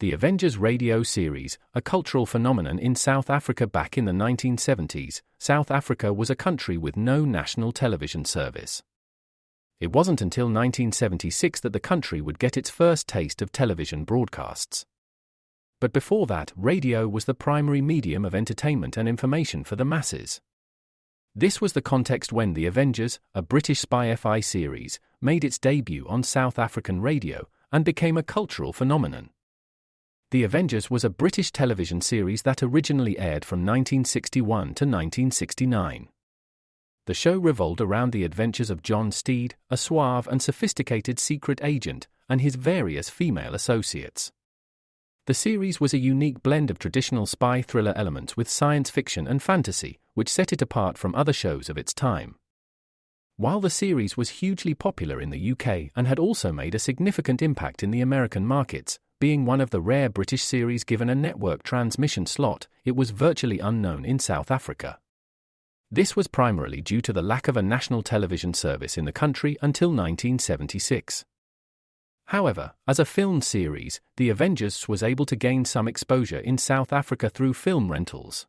The Avengers radio series, a cultural phenomenon in South Africa back in the 1970s, South Africa was a country with no national television service. It wasn't until 1976 that the country would get its first taste of television broadcasts. But before that, radio was the primary medium of entertainment and information for the masses. This was the context when The Avengers, a British spy-fi series, made its debut on South African radio and became a cultural phenomenon. The Avengers was a British television series that originally aired from 1961 to 1969. The show revolved around the adventures of John Steed, a suave and sophisticated secret agent, and his various female associates. The series was a unique blend of traditional spy thriller elements with science fiction and fantasy, which set it apart from other shows of its time. While the series was hugely popular in the UK and had also made a significant impact in the American markets, being one of the rare British series given a network transmission slot, it was virtually unknown in South Africa. This was primarily due to the lack of a national television service in the country until 1976. However, as a film series, The Avengers was able to gain some exposure in South Africa through film rentals.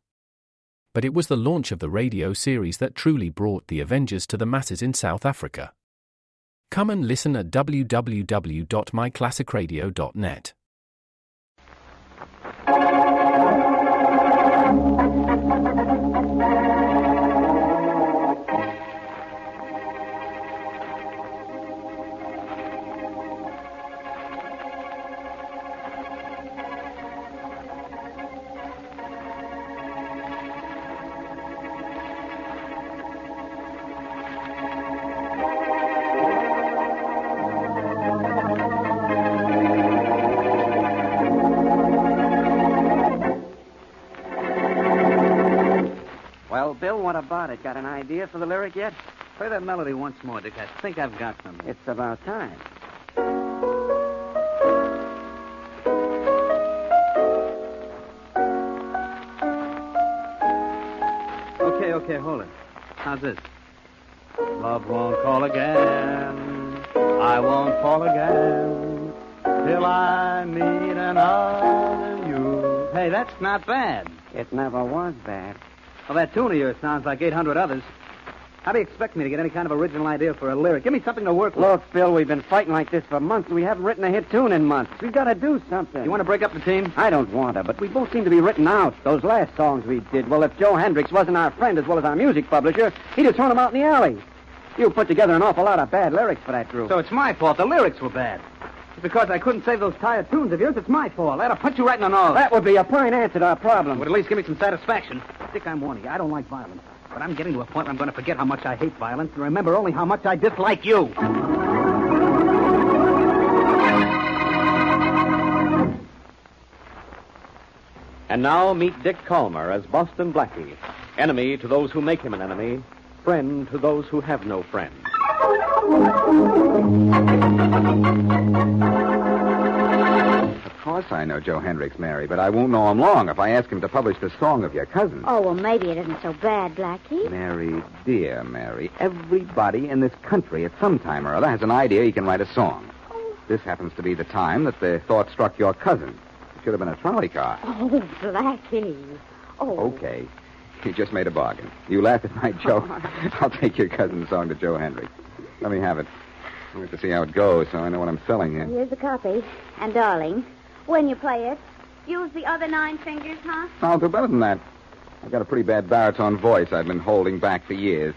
But it was the launch of the radio series that truly brought The Avengers to the masses in South Africa. Come and listen at www.myclassicradio.net. Bill, what about it? Got an idea for the lyric yet? Play that melody once more, Dick. I think I've got some. It's about time. Okay, hold it. How's this? Love won't call again. I won't fall again till I meet another you. Hey, that's not bad. It never was bad. Well, that tune of yours sounds like 800 others. How do you expect me to get any kind of original idea for a lyric? Give me something to work with. Look, Bill, we've been fighting like this for months. We haven't written a hit tune in months. We've got to do something. You want to break up the team? I don't want to, but we both seem to be written out. Those last songs we did, well, if Joe Hendricks wasn't our friend as well as our music publisher, he'd have thrown them out in the alley. You put together an awful lot of bad lyrics for that group. So it's my fault. The lyrics were bad. It's because I couldn't save those tired tunes of yours. It's my fault. I'd have put you right in the nose. That would be a fine answer to our problem. Would at least give me some satisfaction. Dick, I'm warning you. I don't like violence. But I'm getting to a point where I'm going to forget how much I hate violence and remember only how much I dislike you. And now meet Dick Calmer as Boston Blackie. Enemy to those who make him an enemy. Friend to those who have no friend. Of course I know Joe Hendricks, Mary, but I won't know him long if I ask him to publish the song of your cousin. Oh, well, maybe it isn't so bad, Blackie. Mary, dear Mary, everybody in this country at some time or other has an idea he can write a song. This happens to be the time that the thought struck your cousin. It should have been a trolley car. Oh, Blackie. Oh. Okay. You just made a bargain. You laughed at my joke. I'll take your cousin's song to Joe Hendricks. Let me have it. I want to see how it goes so I know what I'm selling here. Here's the copy. And, darling, when you play it, use the other 9 fingers, huh? I'll do better than that. I've got a pretty bad baritone voice I've been holding back for years.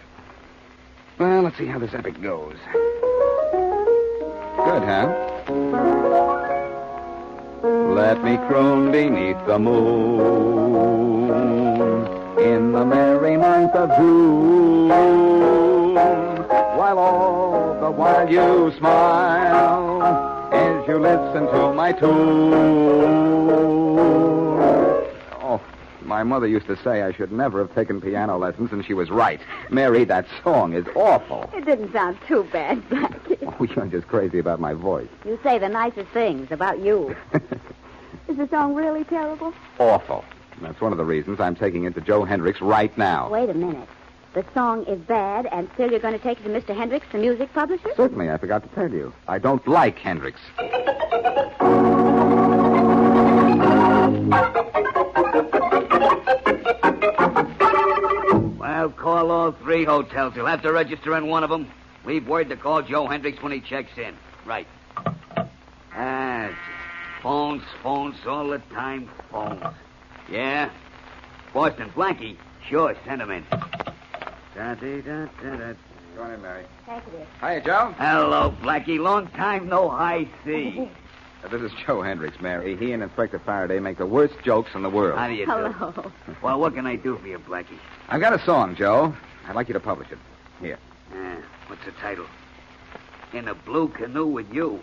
Well, let's see how this epic goes. Good, huh? Let me croon beneath the moon in the merry month of June, while all the while you smile as you listen to my tune. Oh, my mother used to say I should never have taken piano lessons, and she was right. Mary, that song is awful. It didn't sound too bad, Blackie. Oh, you're just crazy about my voice. You say the nicest things about you. Is the song really terrible? Awful. And that's one of the reasons I'm taking it to Joe Hendricks right now. Wait a minute. The song is bad, and still you're going to take it to Mr. Hendricks, the music publisher? Certainly, I forgot to tell you. I don't like Hendricks. Call all 3 hotels. He'll have to register in one of them. Leave word to call Joe Hendricks when he checks in. Right. Phones all the time, phones. Yeah? Boston Blackie? Sure, send him in. Go on in, Mary. Thank you, dear. Hiya, Joe. Hello, Blackie. Long time no high see. This is Joe Hendricks, Mary. He and Inspector Faraday make the worst jokes in the world. How do you do? Hello. Well, what can I do for you, Blackie? I've got a song, Joe. I'd like you to publish it. Here. What's the title? In a Blue Canoe with You.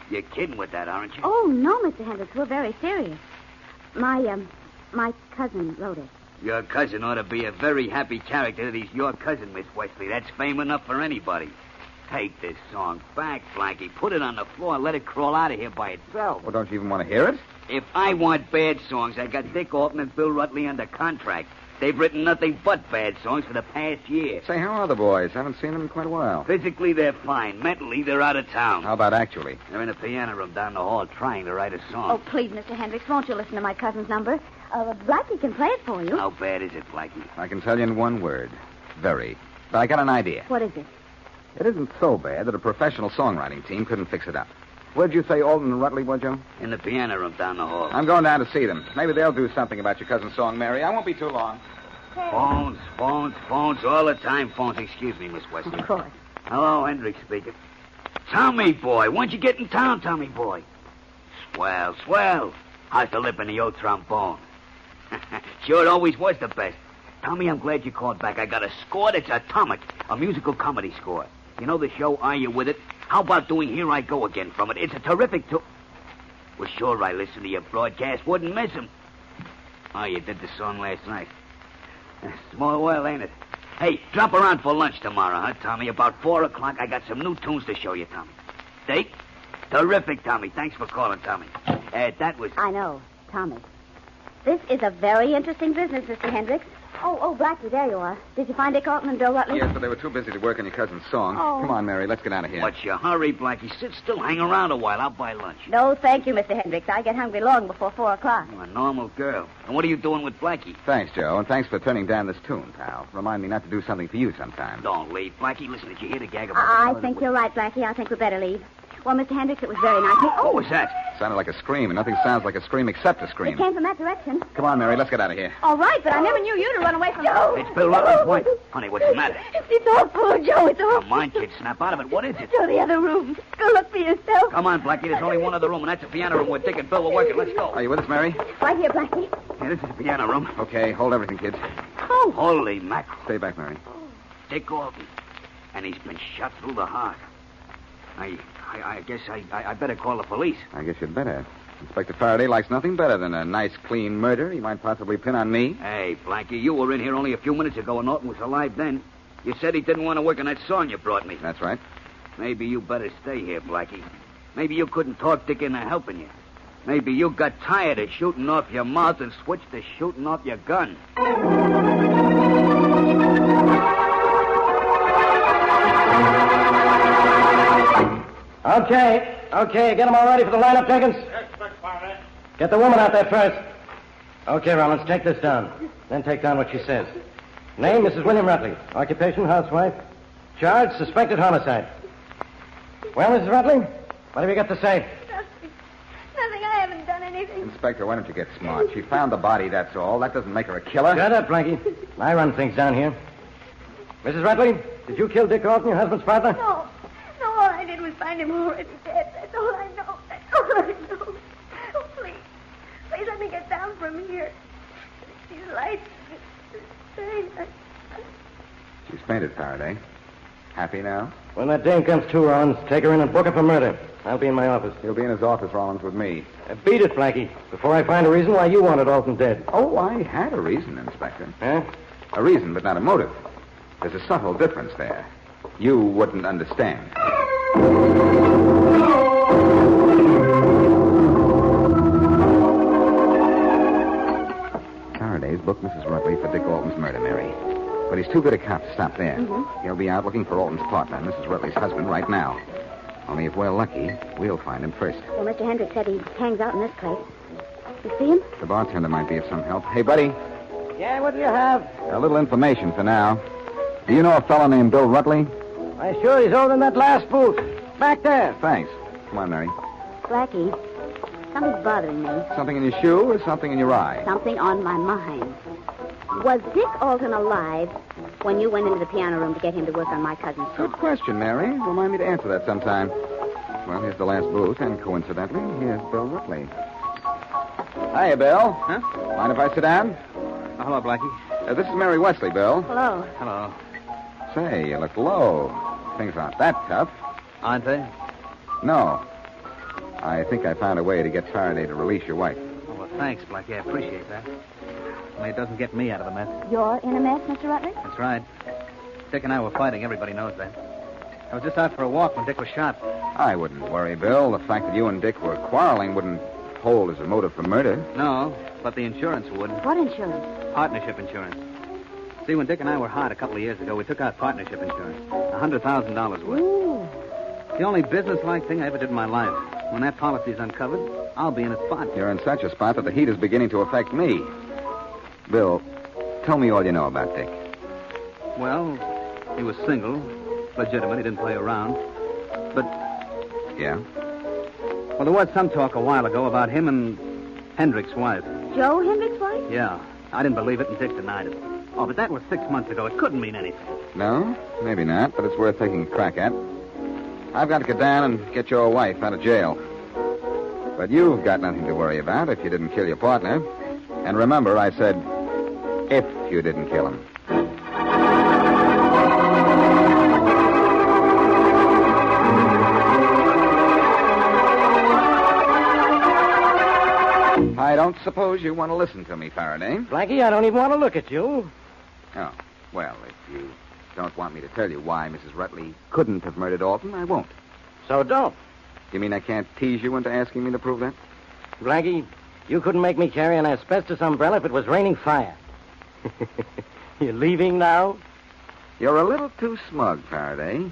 You're kidding with that, aren't you? Oh, no, Mr. Hendricks. We're very serious. My cousin wrote it. Your cousin ought to be a very happy character that he's your cousin, Miss Wesley. That's fame enough for anybody. Take this song back, Blackie. Put it on the floor and let it crawl out of here by itself. Well, don't you even want to hear it? If I want bad songs, I got Dick Alton and Bill Rutley under contract. They've written nothing but bad songs for the past year. Say, how are the boys? Haven't seen them in quite a while. Physically, they're fine. Mentally, they're out of town. How about actually? They're in a piano room down the hall trying to write a song. Oh, please, Mr. Hendricks, won't you listen to my cousin's number? Blackie can play it for you. How bad is it, Blackie? I can tell you in one word. Very. But I got an idea. What is it? It isn't so bad that a professional songwriting team couldn't fix it up. Where'd you say Alton and Rutley were, Joe? In the piano room down the hall. I'm going down to see them. Maybe they'll do something about your cousin's song, Mary. I won't be too long. Phones, all the time phones. Excuse me, Miss Wesley. Of course. Hello, Hendricks speaking. Tommy boy, when'd you get in town, Tommy boy? Swell. How's the lip in the old trombone? Sure, it always was the best. Tommy, I'm glad you called back. I got a score that's atomic, a musical comedy score. You know the show Are You With It? How about doing Here I Go Again from it? It's a terrific Well, sure, I listened to your broadcast. Wouldn't miss him. Oh, you did the song last night. Small world, ain't it? Hey, drop around for lunch tomorrow, huh, Tommy? About 4 o'clock, I got some new tunes to show you, Tommy. Date? Terrific, Tommy. Thanks for calling, Tommy. That was... I know, Tommy. This is a very interesting business, Mr. Hendricks. Oh, Blackie, there you are. Did you find Dick Alton and Bill Rutley? Yes, but they were too busy to work on your cousin's song. Oh. Come on, Mary, let's get out of here. What's your hurry, Blackie? Sit still, hang around a while. I'll buy lunch. No, thank you, Mr. Hendricks. I get hungry long before 4 o'clock. You're a normal girl. And what are you doing with Blackie? Thanks, Joe, and thanks for turning down this tune, pal. Remind me not to do something for you sometime. Don't leave. Blackie, listen, did you hear the gag about... I think you're right, Blackie. I think we'd better leave. Well, Mr. Hendricks, it was very nice. What was that? Sounded like a scream, and nothing sounds like a scream except a It scream. came from that direction. Come on, Mary, let's get out of here. All right, but I never knew you to run away from... Joe! It's Bill Rutley's wife. Honey, what's the matter? It's awful, Joe. It's awful. Come on, kid, snap out of it. What is it? Go to the other room. Go look for yourself. Come on, Blackie. There's only one other room, and that's the piano room where Dick and Bill were working. Let's go. Are you with us, Mary? Right here, Blackie. Yeah, this is the piano room. Okay, hold everything, kids. Oh. Holy mackerel. Stay back, Mary. Dick Alton. And he's been shot through the heart. I guess I better call the police. I guess you'd better. Inspector Faraday likes nothing better than a nice, clean murder he might possibly pin on me. Hey, Blackie, you were in here only a few minutes ago, and Alton was alive then. You said he didn't want to work on that song you brought me. That's right. Maybe you better stay here, Blackie. Maybe you couldn't talk Dick into helping you. Maybe you got tired of shooting off your mouth and switched to shooting off your gun. Okay, get them all ready for the lineup, Jenkins. Get the woman out there first. Okay, Rollins, take this down. Then take down what she says. Name, Mrs. William Rutley. Occupation, housewife. Charge, suspected homicide. Well, Mrs. Rutley, what have you got to say? Nothing. I haven't done anything. Inspector, why don't you get smart? She found the body, that's all. That doesn't make her a killer. Shut up, Blackie. I run things down here. Mrs. Rutley, did you kill Dick Alton, your husband's father? No, all I did was find him already dead. That's all I know. Oh, please let me get down from here. These lights. She's fainted, Faraday. Happy now? When that dame comes to, Rollins, take her in and book her for murder. I'll be in my office. He'll be in his office, Rollins, with me. Beat it, Blackie, before I find a reason why you wanted Alton dead. Oh, I had a reason, Inspector. Huh? A reason, but not a motive. There's a subtle difference there. You wouldn't understand. Faraday's booked Mrs. Rutley for Dick Alton's murder, Mary. But he's too good a cop to stop there. Mm-hmm. He'll be out looking for Alton's partner, Mrs. Rutley's husband, right now. Only if we're lucky, we'll find him first. Well, Mr. Hendricks said he hangs out in this place. You see him? The bartender might be of some help. Hey, buddy. Yeah, what do you have? A little information for now. Do you know a fellow named Bill Rutley? Why, sure, he's holding that last booth. Back there. Thanks. Come on, Mary. Blackie, something's bothering me. Something in your shoe or something in your eye? Something on my mind. Was Dick Alton alive when you went into the piano room to get him to work on my cousin's Good song? question, Mary. Remind me to answer that sometime. Well, here's the last booth, and coincidentally, here's Bill Rutley. Hiya, Bill. Huh? Mind if I sit down? Oh, hello, Blackie. This is Mary Wesley, Bill. Hello. Hello. Say, you look low. Things aren't that tough. Aren't they? No. I think I found a way to get Faraday to release your wife. Oh, well, thanks, Blackie. I appreciate that. Only it doesn't get me out of the mess. You're in a mess, Mr. Rutley? That's right. Dick and I were fighting. Everybody knows that. I was just out for a walk when Dick was shot. I wouldn't worry, Bill. The fact that you and Dick were quarreling wouldn't hold as a motive for murder. No, but the insurance would. What insurance? Partnership insurance. See, when Dick and I were hot a couple of years ago, we took out partnership insurance. $100,000 worth. Ooh. The only business-like thing I ever did in my life. When that policy's uncovered, I'll be in a spot. You're in such a spot that the heat is beginning to affect me. Bill, tell me all you know about Dick. Well, he was single, legitimate. He didn't play around. But, Yeah? well, there was some talk a while ago about him and Hendrick's wife. Joe Hendrick's wife? Yeah. I didn't believe it, and Dick denied it. Oh, but that was 6 months ago. It couldn't mean anything. No? Maybe not, but it's worth taking a crack at. I've got to get down and get your wife out of jail. But you've got nothing to worry about if you didn't kill your partner. And remember, I said, if you didn't kill him. I don't suppose you want to listen to me, Faraday. Blackie, I don't even want to look at you. Oh, well, if you don't want me to tell you why Mrs. Rutley couldn't have murdered Alton, I won't. So don't. You mean I can't tease you into asking me to prove that? Blackie, you couldn't make me carry an asbestos umbrella if it was raining fire. You're leaving now? You're a little too smug, Faraday.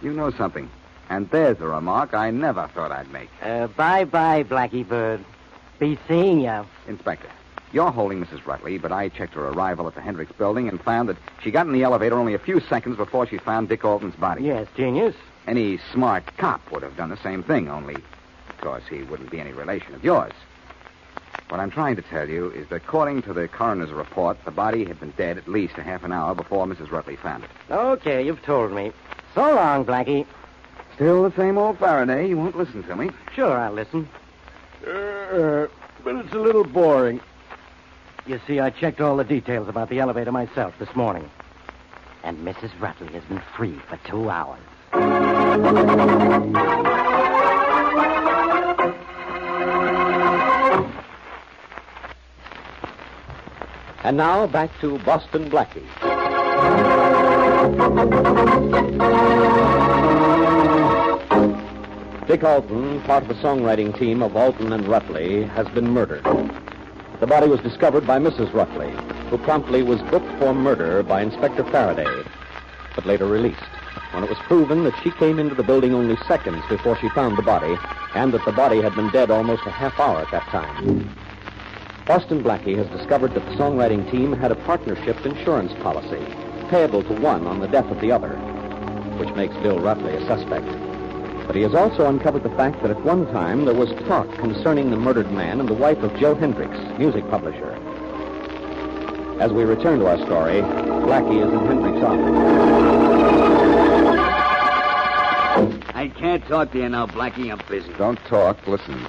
You know something. And there's a remark I never thought I'd make. Bye-bye, Blackie Bird. Be seeing you. Inspector, you're holding Mrs. Rutley, but I checked her arrival at the Hendricks building and found that she got in the elevator only a few seconds before she found Dick Alton's body. Yes, genius. Any smart cop would have done the same thing, only, of course, he wouldn't be any relation of yours. What I'm trying to tell you is that according to the coroner's report, the body had been dead at least a half an hour before Mrs. Rutley found it. Okay, you've told me. So long, Blackie. Still the same old Faraday. You won't listen to me. Sure, I'll listen. But it's a little boring. You see, I checked all the details about the elevator myself this morning. And Mrs. Rutley has been free for 2 hours. And now back to Boston Blackie. Dick Alton, part of the songwriting team of Alton and Rutley, has been murdered. The body was discovered by Mrs. Rutley, who promptly was booked for murder by Inspector Faraday, but later released when it was proven that she came into the building only seconds before she found the body, and that the body had been dead almost a half hour at that time. Boston Blackie has discovered that the songwriting team had a partnership insurance policy, payable to one on the death of the other, which makes Bill Rutley a suspect. But he has also uncovered the fact that at one time there was talk concerning the murdered man and the wife of Joe Hendricks, music publisher. As we return to our story, Blackie is in Hendricks' office. I can't talk to you now, Blackie. I'm busy. Don't talk. Listen.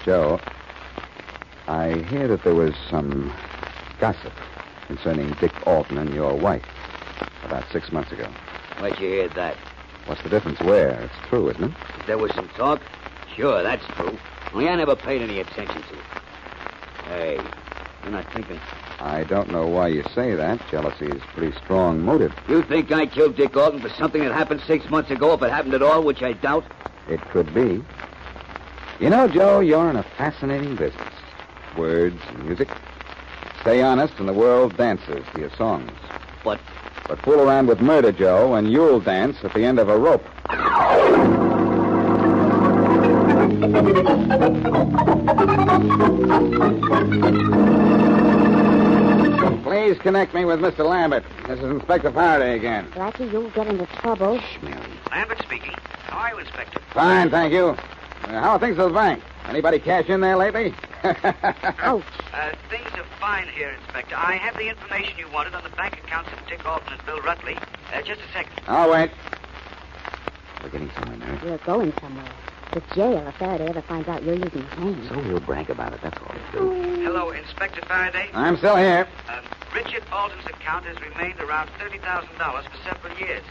Joe, I hear that there was some gossip concerning Dick Alton and your wife about 6 months ago. Where'd you hear that? What's the difference where? It's true, isn't it? There was some talk? Sure, that's true. Only I never paid any attention to it. Hey, you're not thinking... I don't know why you say that. Jealousy is a pretty strong motive. You think I killed Dick Alton for something that happened 6 months ago, if it happened at all, which I doubt? It could be. You know, Joe, you're in a fascinating business. Words and music. Stay honest, and the world dances to your songs. But fool around with murder, Joe, and you'll dance at the end of a rope. Please connect me with Mr. Lambert. This is Inspector Faraday again. Blackie, you'll get into trouble. Shh, Mary. Lambert speaking. How are you, Inspector? Fine, thank you. How are things at the bank? Anybody cash in there lately? Ouch. Things are fine here, Inspector. I have the information you wanted on the bank accounts of Dick Alton and Bill Rutley. Just a second. I'll wait. We're getting somewhere, Mary. You're going somewhere. The jail if Faraday ever finds out you're using his name. So we'll brag about it, that's all we'll do. Hello, Inspector Faraday. I'm still here. Richard Alton's account has remained around $30,000 for several years.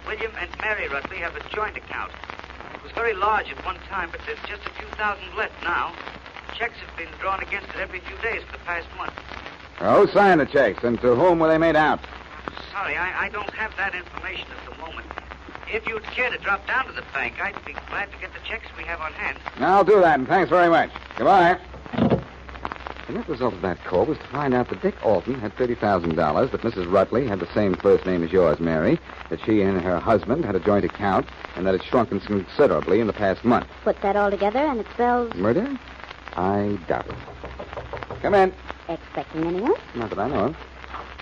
William and Mary Rutley have a joint account. It was very large at one time, but there's just a few thousand left now. Checks have been drawn against it every few days for the past month. Who signed the checks, and to whom were they made out? Sorry, I don't have that information at the moment. If you'd care to drop down to the bank, I'd be glad to get the checks we have on hand. I'll do that, and thanks very much. Goodbye. The net result of that call was to find out that Dick Alton had $30,000, that Mrs. Rutley had the same first name as yours, Mary, that she and her husband had a joint account, and that it's shrunken considerably in the past month. Put that all together and it spells... Murder? I doubt it. Come in. Expecting anyone? Not that I know of.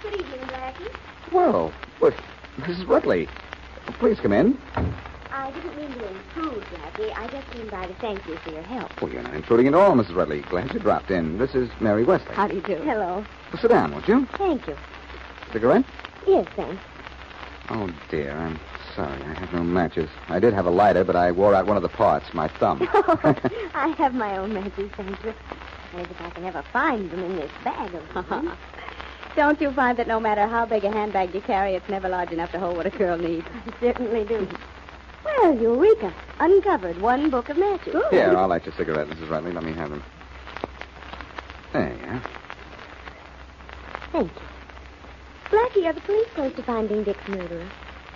Good evening, Blackie. Well, Mrs. Rutley, please come in. I didn't mean to intrude, Blackie. I just came by to thank you for your help. Well, you're not intruding at all, Mrs. Rutley. Glad you dropped in. This is Mary Wesley. How do you do? Hello. Well, sit down, won't you? Thank you. Cigarette? Yes, thanks. Oh, dear, I'm sorry. I have no matches. I did have a lighter, but I wore out one of the parts, my thumb. I have my own matches, thank you. As if I can ever find them in this bag of mine. Don't you find that no matter how big a handbag you carry, it's never large enough to hold what a girl needs? I certainly do. Well, Eureka. Uncovered one book of matches. Ooh. Here, I'll light your cigarette, Mrs. Rutley. Let me have them. There you are. Thank you. Blackie, are the police close to finding Dick's murderer?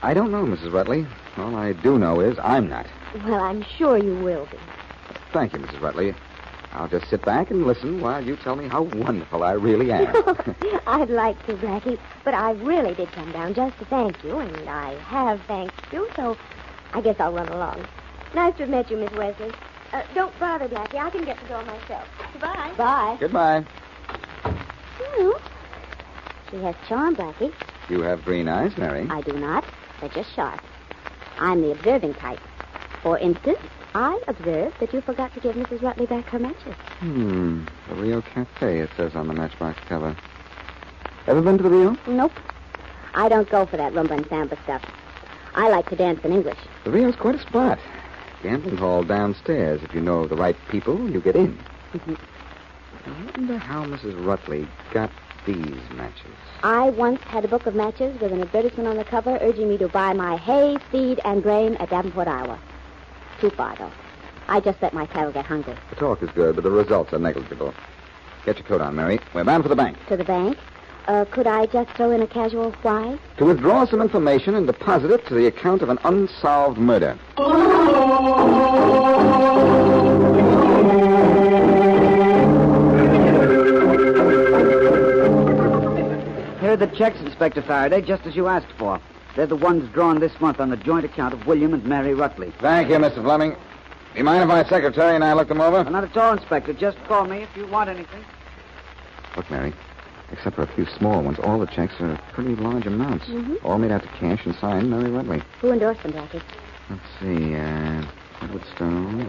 I don't know, Mrs. Rutley. All I do know is I'm not. Well, I'm sure you will be. Thank you, Mrs. Rutley. I'll just sit back and listen while you tell me how wonderful I really am. I'd like to, Blackie, but I really did come down just to thank you, and I have thanked you, so I guess I'll run along. Nice to have met you, Miss Wesley. Don't bother, Blackie. I can get the door myself. Goodbye. Bye. Goodbye. Well, she has charm, Blackie. You have green eyes, Mary. I do not. They're just sharp. I'm the observing type. For instance, I observed that you forgot to give Mrs. Rutley back her matches. The Rio Cafe, it says on the matchbox cover. Ever been to the Rio? Nope. I don't go for that rumba and samba stuff. I like to dance in English. The Rio's quite a spot. Gambling hall downstairs. If you know the right people, you get in. I wonder how Mrs. Rutley got these matches. I once had a book of matches with an advertisement on the cover urging me to buy my hay, feed, and grain at Davenport, Iowa. Too far, though. I just let my cattle get hungry. The talk is good, but the results are negligible. Get your coat on, Mary. We're bound for the bank. To the bank? Could I just throw in a casual why? To withdraw some information and deposit it to the account of an unsolved murder. Here are the checks, Inspector Faraday, just as you asked for. They're the ones drawn this month on the joint account of William and Mary Rutley. Thank you, Mr. Fleming. Do you mind if my secretary and I look them over? Well, not at all, Inspector. Just call me if you want anything. Look, Mary, except for a few small ones, all the checks are pretty large amounts. All made out to cash and signed Mary Rutley. Who endorsed them, Blackie? Let's see, Edward Stone,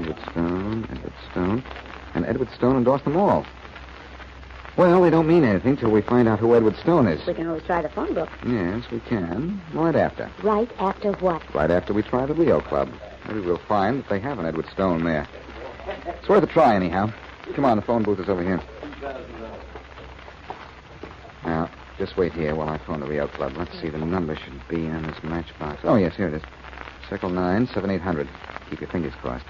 and Edward Stone endorsed them all. Well, they don't mean anything till we find out who Edward Stone is. We can always try the phone book. Yes, we can. Right after. Right after what? Right after we try the Rio Club. Maybe we'll find that they have an Edward Stone there. It's worth a try, anyhow. Come on, the phone booth is over here. Now, just wait here while I phone the Rio Club. Let's see, the number should be on this matchbox. Oh, yes, here it is. Circle 9, 7800. Keep your fingers crossed.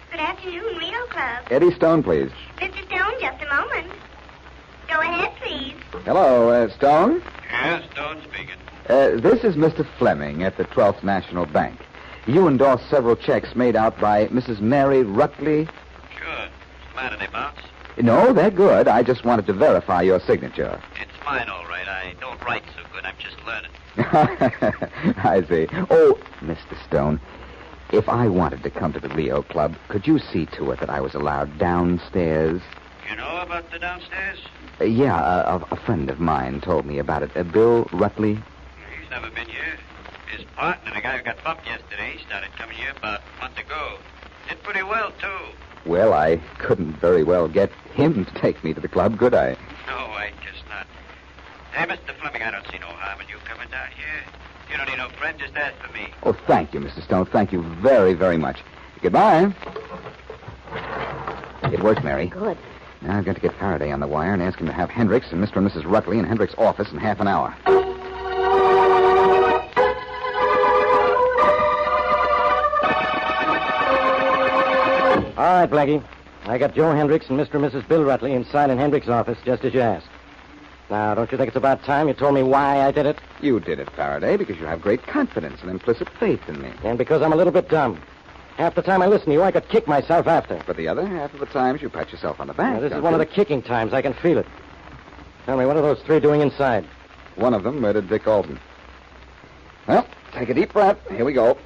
Good afternoon, Rio Club. Eddie Stone, please. Mr. Stone, just a moment. Go ahead, please. Hello, Stone? Yes, Stone speaking. This is Mr. Fleming at the 12th National Bank. You endorsed several checks made out by Mrs. Mary Rutley. Sure. What's the matter, they bounce? No, they're good. I just wanted to verify your signature. It's mine, all right. I don't write so good. I'm just learning. I see. Oh, Mr. Stone, if I wanted to come to the Rio Club, could you see to it that I was allowed downstairs? You know about the downstairs? Yeah, a friend of mine told me about it. Bill Rutley. He's never been here. His partner, the guy who got bumped yesterday, started coming here about a month ago. Did pretty well, too. Well, I couldn't very well get him to take me to the club, could I? No, I guess not. Hey, Mr. Fleming, I don't see no harm in you coming down here. You don't need no friend, just ask for me. Oh, thank you, Mr. Stone. Thank you very, very much. Goodbye. It worked, Mary. Good. Now I've got to get Faraday on the wire and ask him to have Hendricks and Mr. and Mrs. Rutley in Hendricks' office in half an hour. All right, Blackie. I got Joe Hendricks and Mr. and Mrs. Bill Rutley inside in Hendricks' office, just as you asked. Now, don't you think it's about time you told me why I did it? You did it, Faraday, because you have great confidence and implicit faith in me. And because I'm a little bit dumb. Half the time I listen to you, I could kick myself after. But the other half of the times, you pat yourself on the back. Now, this is don't one of you? the kicking times. I can feel it. Tell me, what are those three doing inside? One of them murdered Dick Alton. Well, take a deep breath. Here we go.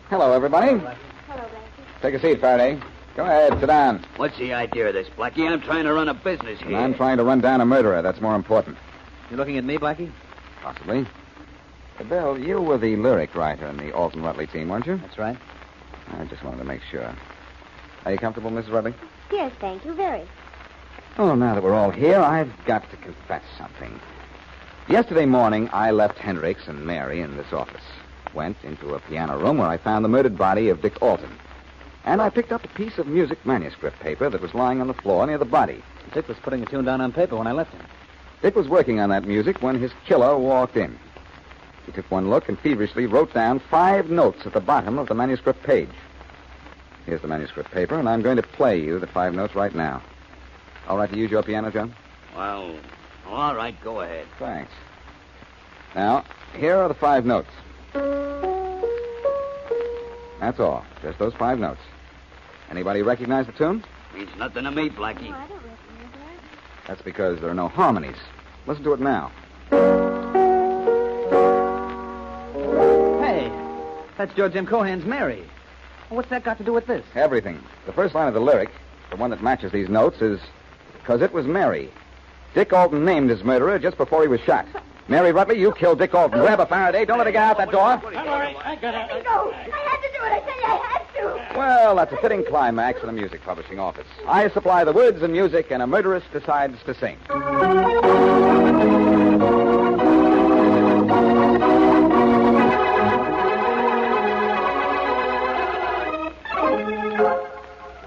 Hello, everybody. Hello, Blackie. Take a seat, Faraday. Go ahead, sit down. What's the idea of this, Blackie? I'm trying to run a business And here. I'm trying to run down a murderer. That's more important. You looking at me, Blackie? Possibly. Bill, you were the lyric writer in the Alton Rutley team, weren't you? That's right. I just wanted to make sure. Are you comfortable, Mrs. Rutley? Yes, thank you, very. Oh, now that we're all here, I've got to confess something. Yesterday morning, I left Hendricks and Mary in this office. Went into a piano room where I found the murdered body of Dick Alton. And I picked up a piece of music manuscript paper that was lying on the floor near the body. Dick was putting a tune down on paper when I left him. Dick was working on that music when his killer walked in. He took one look and feverishly wrote down 5 notes at the bottom of the manuscript page. Here's the manuscript paper, and I'm going to play you the 5 notes right now. All right to use your piano, John? Well, all right, go ahead. Thanks. Now, here are the 5 notes. That's all. Just those 5 notes. Anybody recognize the tune? Means nothing to me, Blackie. Oh, I don't recognize that. That's because there are no harmonies. Listen to it now. Hey, that's George M. Cohan's Mary. What's that got to do with this? Everything. The first line of the lyric, the one that matches these notes, is, "'Cause it was Mary. Dick Alton named his murderer just before he was shot. Mary Rutley, you killed Dick Alton. Grab a Faraday. Don't let her get out that door. Let me go. I had to do it. I tell you, I had to. Well, that's a fitting climax in a music publishing office. I supply the words and music, and a murderess decides to sing.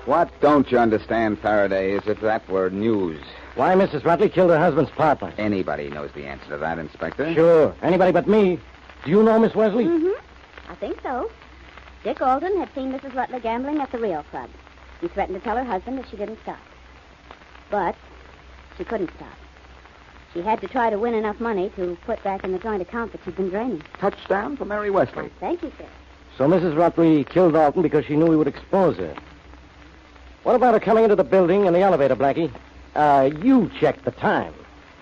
What don't you understand, Faraday, is if that were news. Why Mrs. Rutley killed her husband's partner? Anybody knows the answer to that, Inspector. Sure. Anybody but me. Do you know Miss Wesley? Mm-hmm. I think so. Dick Alton had seen Mrs. Rutley gambling at the Rio Club. He threatened to tell her husband if she didn't stop. But she couldn't stop. She had to try to win enough money to put back in the joint account that she'd been draining. Touchdown for Mary Wesley. Thank you, sir. So Mrs. Rutley killed Alton because she knew he would expose her. What about her coming into the building in the elevator, Blackie? You checked the time.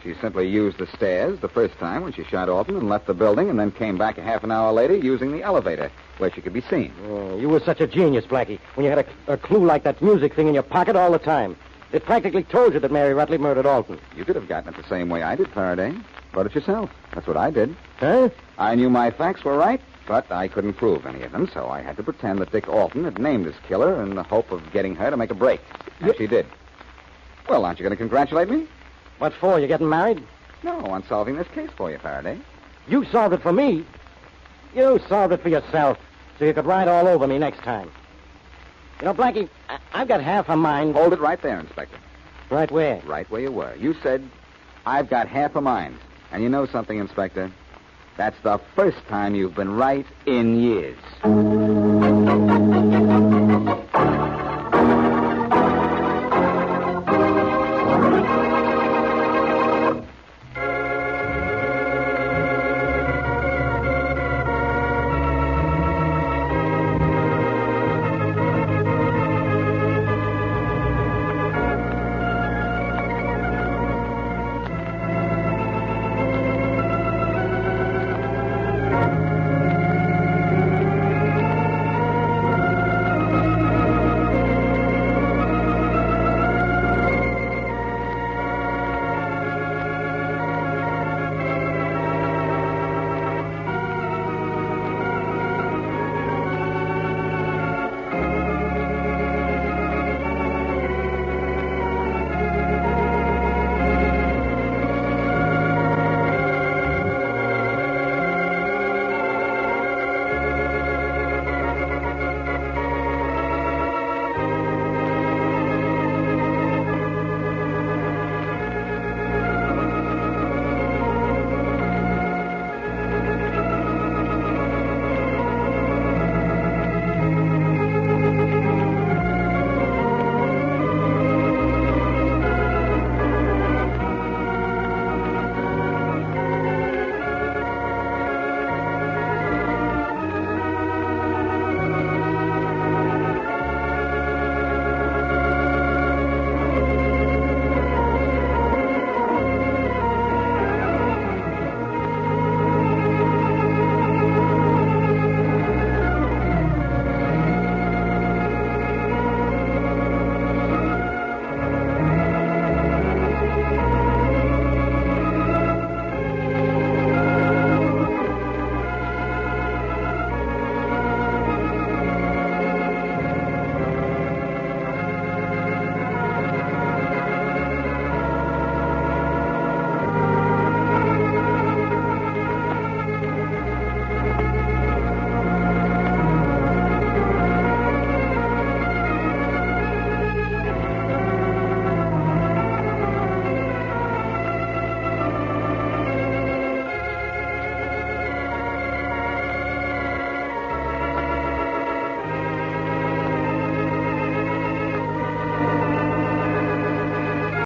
She simply used the stairs the first time when she shot Alton and left the building, and then came back a half an hour later using the elevator, where she could be seen. Oh, you were such a genius, Blackie, when you had a clue like that music thing in your pocket all the time. It practically told you that Mary Rutley murdered Alton. You could have gotten it the same way I did, Faraday. Wrote it yourself. That's what I did. Huh? I knew my facts were right, but I couldn't prove any of them, so I had to pretend that Dick Alton had named his killer in the hope of getting her to make a break. And she did. Well, aren't you going to congratulate me? What for? You getting married? No, on solving this case for you, Faraday. You solved it for me. You solved it for yourself, so you could ride all over me next time. You know, Blackie, I've got half a mind. Hold it right there, Inspector. Right where? Right where you were. You said, I've got half a mind. And you know something, Inspector? That's the first time you've been right in years.